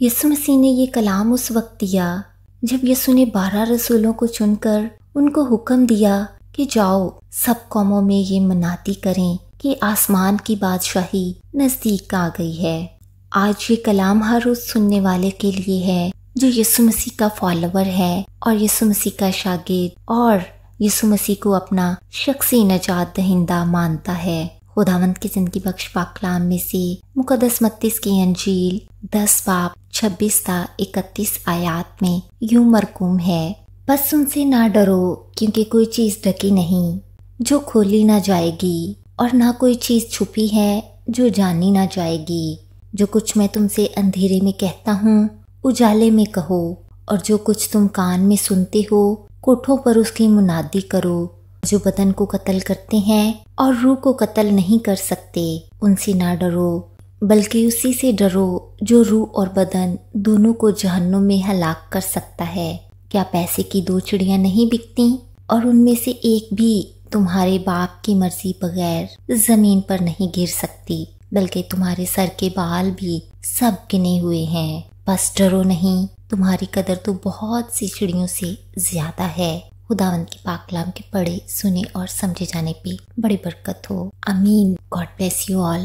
यीशु मसीह ने ये कलाम उस वक्त दिया जब यीशु ने 12 रसूलों को चुनकर उनको हुक्म दिया कि जाओ सब कौमों में ये मनाती करें कि आसमान की बादशाही नजदीक आ गई है। आज ये कलाम हर रोज सुनने वाले के लिए है जो यीशु मसीह का फॉलोवर है और यीशु मसीह का शागिर्द और यीशु मसीह को अपना शख्सी नजात दहिंदा मानता है। खुदावंद की जिंदगी बख्श पाक कलाम में से मुकद्दस मत्ती की अंजील 10 बाब 26 ता 31 आयात में यूं मरकूम है, बस उनसे ना डरो क्योंकि कोई चीज ढकी नहीं जो खोली ना जाएगी और ना कोई चीज छुपी है जो जानी ना जाएगी। जो कुछ मैं तुमसे अंधेरे में कहता हूँ उजाले में कहो, और जो कुछ तुम कान में सुनते हो कोठों पर उसकी मुनादी करो। जो बदन को कत्ल करते हैं और रूह को कत्ल नहीं कर सकते उनसे ना डरो, बल्कि उसी से डरो जो रूह और बदन दोनों को जहन्नुम में हलाक कर सकता है। क्या पैसे की 2 चिड़ियां नहीं बिकती और उनमें से एक भी तुम्हारे बाप की मर्जी बगैर जमीन पर नहीं गिर सकती, बल्कि तुम्हारे सर के बाल भी सब गिने हुए हैं। बस डरो नहीं, तुम्हारी कदर तो बहुत सी चिड़ियों से ज्यादा है। खुदावंद की पाक कलाम के पढ़े सुने और समझे जाने पे बड़ी बरकत हो। आमीन। God bless you all.